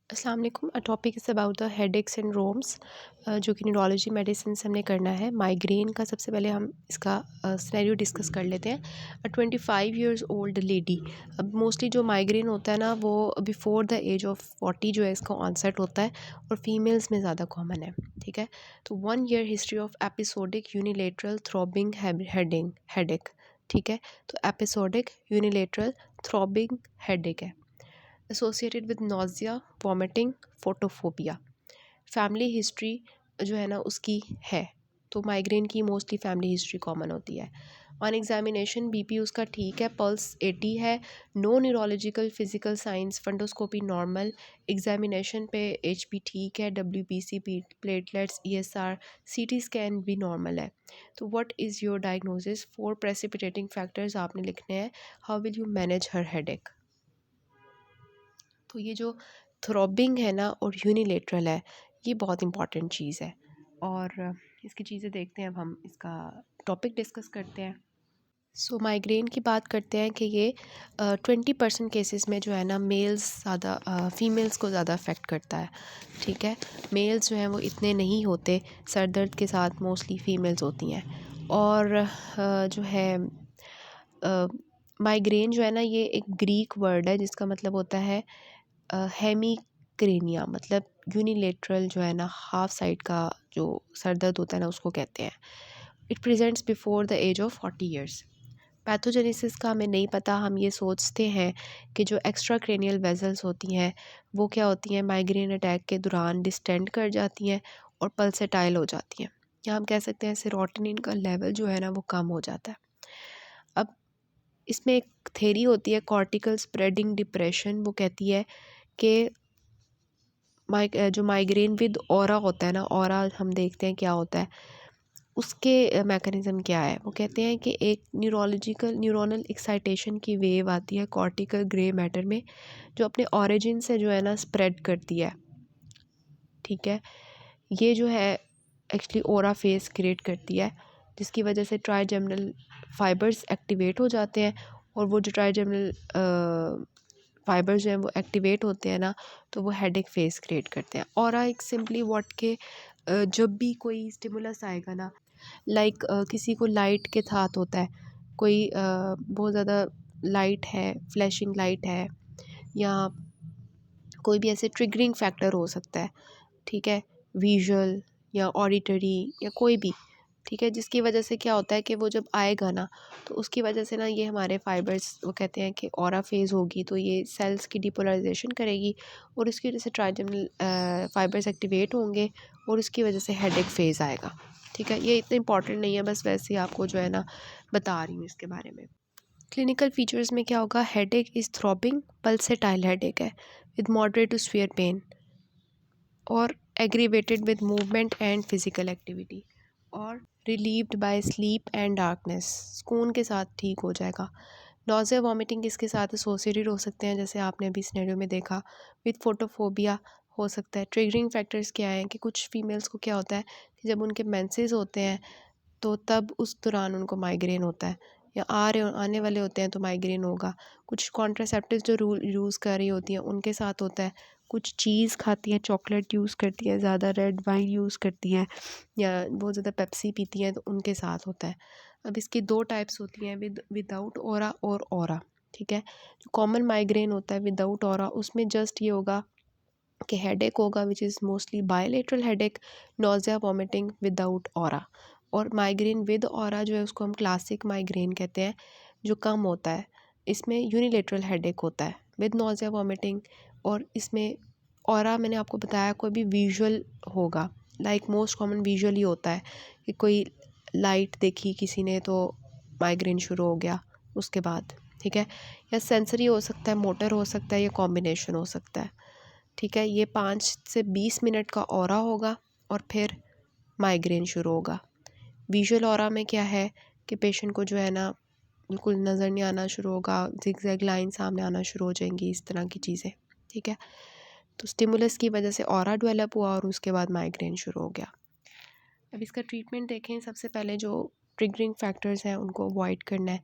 अस्सलाम वालेकुम। Topic is about the headache syndromes जो कि न्यूरोलॉजी मेडिसिन से हमने करना है। माइग्रेन का सबसे पहले हम इसका सिनेरियो डिस्कस कर लेते हैं। 25 ओल्ड लेडी। अब मोस्टली जो माइग्रेन होता है ना वो बिफोर द एज ऑफ 40 जो है इसका ऑनसेट होता है और फीमेल्स में ज़्यादा कॉमन है। ठीक है, तो 1 year history of episodic unilateral throbbing headache. ठीक है, तो एपिसोडिक यूनिलेटरल थ्रॉबिंग हेडेक है associated with nausea, vomiting, photophobia. Family history जो है ना उसकी है, तो माइग्रेन की मोस्टली फैमिली हिस्ट्री कॉमन होती है। ऑन एग्जामिनेशन बीपी उसका ठीक है, पल्स 80 है, no neurological physical science, fundoscopy normal, examination पे एचपी ठीक है, WBC platelets, ESR, CT scan भी नॉर्मल है। तो what is your diagnosis? 4 precipitating factors आपने लिखने हैं। How will you manage her headache? तो ये जो थ्रॉबिंग है ना और यूनिलेटरल है, ये बहुत इंपॉर्टेंट चीज़ है और इसकी चीज़ें देखते हैं। अब हम इसका टॉपिक डिस्कस करते हैं। सो माइग्रेन की बात करते हैं कि ये 20% केसेस में जो है ना मेल्स ज़्यादा फीमेल्स को ज़्यादा अफेक्ट करता है। ठीक है, मेल्स जो हैं वो इतने नहीं होते। सर दर्द के साथ मोस्टली फीमेल्स होती हैं और जो है माइग्रेन जो है ना ये एक ग्रीक वर्ड है जिसका मतलब होता है हेमिक्रेनिया, मतलब यूनिलेटरल जो है ना हाफ साइड का जो सर दर्द होता है ना उसको कहते हैं। It presents before the age of 40 years. Pathogenesis का हमें नहीं पता, हम ये सोचते हैं कि जो एक्स्ट्रा क्रेनियल वेजल्स होती हैं वो क्या होती हैं, माइग्रेन अटैक के दौरान डिस्टेंड कर जाती हैं और पल्सेटाइल हो जाती हैं, या हम कह सकते हैं सेरोटोनिन का लेवल जो है ना वो कम हो जाता है। अब इसमें एक थेरी होती है कॉर्टिकल स्प्रेडिंग डिप्रेशन, वो कहती है कि जो माइग्रेन विद ऑरा होता है ना, ऑरा हम देखते हैं क्या होता है, उसके मैकेनिज़्म क्या है। वो कहते हैं कि एक न्यूरोनल एक्साइटेशन की वेव आती है कॉर्टिकल ग्रे मैटर में जो अपने ओरिजिन से जो है ना स्प्रेड करती है। ठीक है, ये जो है एक्चुअली ओरा फेस क्रिएट करती है जिसकी वजह से ट्राइजेमिनल फाइबर्स एक्टिवेट हो जाते हैं और वो जो ट्राइजेमिनल फाइबर्स जो हैं वो एक्टिवेट होते हैं ना तो वो हेडेक फेस क्रिएट करते हैं। और एक सिंपली व्हाट के जब भी कोई स्टिमुलस आएगा ना, लाइक किसी को लाइट के साथ होता है, कोई बहुत ज़्यादा लाइट है, फ्लैशिंग लाइट है, या कोई भी ऐसे ट्रिगरिंग फैक्टर हो सकता है। ठीक है, विजुअल या ऑडिटरी या कोई भी। ठीक है, जिसकी वजह से क्या होता है कि वो जब आएगा ना तो उसकी वजह से ना ये हमारे फाइबर्स, वो कहते हैं कि ऑरा फेज़ होगी तो ये सेल्स की डिपोलराइजेशन करेगी और इसकी वजह से ट्राइजेमिनल फाइबर्स एक्टिवेट होंगे और उसकी वजह से हेडेक फेज़ आएगा। ठीक है, ये इतना इंपॉर्टेंट नहीं है, बस वैसे ही आपको जो है ना बता रही हूँ इसके बारे में। क्लिनिकल फीचर्स में क्या होगा, headache is throbbing pulsatile headache है with moderate to severe pain और aggravated with movement and physical activity और relieved by sleep and darkness, सुकून के साथ ठीक हो जाएगा। नॉज़िया वॉमिटिंग इसके साथ एसोसिएटेड हो सकते हैं जैसे आपने अभी सिनेरियो में देखा। विद फोटोफोबिया हो सकता है। ट्रिगरिंग फैक्टर्स क्या हैं कि कुछ फीमेल्स को क्या होता है कि जब उनके मेंसेस होते हैं तो तब उस दौरान उनको माइग्रेन होता है, या आने वाले होते हैं तो माइग्रेन होगा। कुछ कॉन्ट्रासेप्टिव जो यूज़ कर रही होती हैं उनके साथ होता है। कुछ चीज़ खाती हैं, चॉकलेट यूज़ करती हैं, ज़्यादा रेड वाइन यूज़ करती हैं या बहुत ज़्यादा पेप्सी पीती हैं तो उनके साथ होता है। अब इसकी 2 टाइप्स होती हैं, विदाउट ऑरा और ऑरा। ठीक है, जो कॉमन माइग्रेन होता है विदाउट ऑरा उसमें जस्ट ये होगा कि हेडेक होगा which is mostly bilateral headache, nausea vomiting without aura. और माइग्रेन विद ऑरा जो है उसको हम क्लासिक माइग्रेन कहते हैं, जो कम होता है। इसमें यूनिलेटरल हेडेक होता है विद नॉज़िया वॉमिटिंग और इसमें ऑरा मैंने आपको बताया कोई भी विजुअल होगा, लाइक मोस्ट कॉमन विजुअल ही होता है कि कोई लाइट देखी किसी ने तो माइग्रेन शुरू हो गया उसके बाद। ठीक है, या सेंसरी हो सकता है, मोटर हो सकता है, या कॉम्बिनेशन हो सकता है। ठीक है, ये 5 से 20 मिनट का ऑरा होगा और फिर माइग्रेन शुरू होगा। विजुअल ऑरा में क्या है कि पेशेंट को जो है ना बिल्कुल नज़र नहीं आना शुरू होगा, जिगजैग लाइन सामने आना शुरू हो जाएंगी, इस तरह की चीज़ें। ठीक है, तो स्टिमुलस की वजह से ऑरा डेवलप हुआ और उसके बाद माइग्रेन शुरू हो गया। अब इसका ट्रीटमेंट देखें, सबसे पहले जो ट्रिगरिंग फैक्टर्स हैं उनको अवॉइड करना है,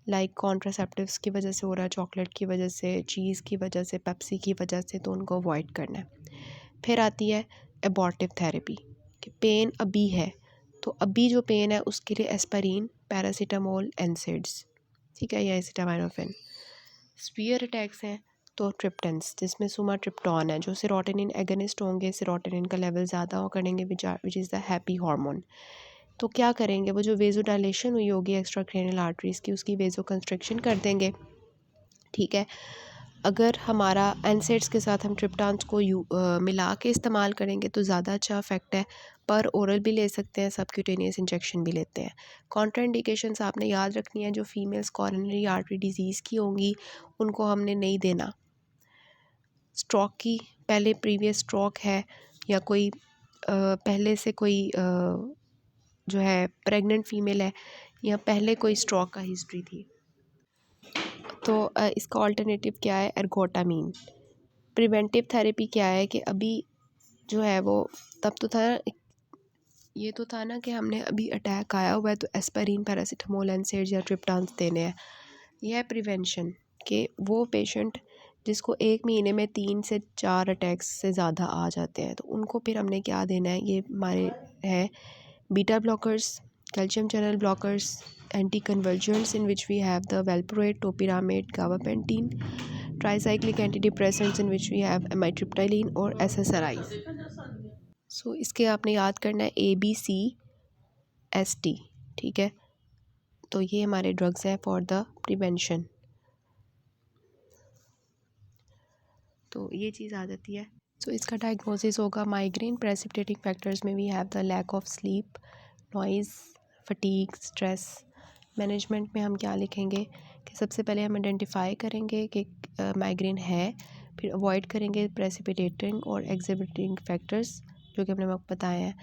लाइक कॉन्ट्रासेप्टिव्स की वजह से हो रहा है, चॉकलेट की वजह से, चीज़ की वजह से, पेप्सी की वजह से, तो उनको अवॉइड करना है। फिर आती है एबॉर्टिव थेरेपी कि पेन अभी है, तो अभी जो पेन है उसके लिए एस्पिरिन, पैरासीटामोल, एनसेड्स, ठीक है, या एसिटामिनोफेन। स्पीयर अटैक्स हैं तो ट्रिप्टन्स, जिसमें सुमाट्रिप्टॉन है, जो सेरोटोनिन एगनिस्ट होंगे, सेरोटोनिन का लेवल ज़्यादा हो करेंगे, which is the happy hormone. तो क्या करेंगे, वो जो वेजो डायलेशन हुई होगी एक्स्ट्राक्रैनियल आर्टरीज़ की, उसकी वेजो कंस्ट्रक्शन कर देंगे, ठीक है। अगर हमारा एनसेड्स के साथ हम ट्रिप्टान्स को मिला के इस्तेमाल करेंगे तो ज़्यादा अच्छा इफेक्ट है, पर ओरल भी ले सकते हैं, सबक्यूटेनियस इंजेक्शन भी लेते हैं। कॉन्ट्राइंडिकेशंस आपने याद रखनी है, जो फीमेल्स कॉरोनरी आर्टरी डिजीज़ की होंगी उनको हमने नहीं देना। स्ट्रोक की, पहले प्रीवियस स्ट्रोक है, या कोई पहले से कोई जो है प्रेग्नेंट फीमेल है, या पहले कोई स्ट्रोक का हिस्ट्री थी, तो इसका ऑल्टरनेटिव क्या है, एर्गोटामीन। प्रिवेंटिव थेरेपी क्या है कि अभी जो है वो, तब तो था, ये तो था ना कि हमने अभी अटैक आया हुआ है तो एस्पिरिन, पैरासीटामोल, एनसेड्स या ट्रिप्टान्स देने हैं। यह है प्रिवेंशन, कि वो पेशेंट जिसको 1 महीने में 3 से 4 अटैक्स से ज़्यादा आ जाते हैं, तो उनको फिर हमने क्या देना है, ये हमारे हैं beta blockers, calcium channel blockers, anti convulsants in which we have the valproate, topiramate, gabapentin, tricyclic antidepressants in which we have amitriptyline और एसएसआरआई। सो इसके आपने याद करना है ABCST, ठीक है। तो ये हमारे ड्रग्स हैं फॉर द प्रिवेंशन। तो ये चीज़ आ जाती है। सो इसका डायग्नोसिस होगा माइग्रेन। प्रेसिपिटेटिंग फैक्टर्स में we have the lack of sleep, noise, fatigue, stress. Management में हम क्या लिखेंगे कि सबसे पहले हम आइडेंटिफाई करेंगे कि माइग्रेन है, फिर अवॉइड करेंगे प्रेसिपिटेटिंग और एग्जिबिटिंग फैक्टर्स जो कि हमने आपको बताए हैं।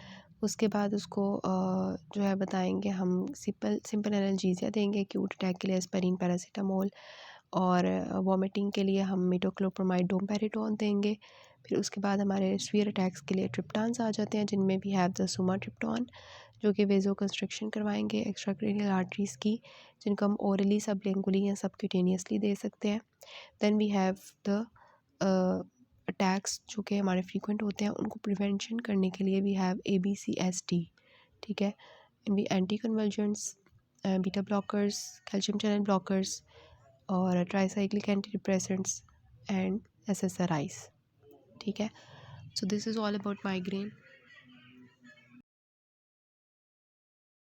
उसके बाद उसको जो है बताएंगे हम, सिंपल एनाल्जेसिया देंगे एक्यूट अटैक के लिए एस्पिरिन, पैरासीटामोल, और वॉमिटिंग के लिए हम मिटोक्लोप्रोमाइड, डोमपेरिडोन देंगे। फिर उसके बाद हमारे स्वीयर अटैक्स के लिए ट्रिप्टान्स आ जाते हैं, जिनमें भी हैव द सुमाट्रिप्टॉन, जो कि वेजो कंस्ट्रक्शन करवाएंगे एक्स्ट्राक्रैनियल आर्टरीज़ की, जिनको हम ओरली, सबलिंगुअली या सबक्यूटेनियसली दे सकते हैं। Then we have the attacks जो कि हमारे फ्रीक्वेंट होते हैं, उनको प्रिवेंशन करने के लिए वी हैव ABCST, ठीक है। We anti convulsants, beta blockers, calcium channel blockers, और tricyclic anti depressants and SSRIs, ठीक है। So this is all about migraine.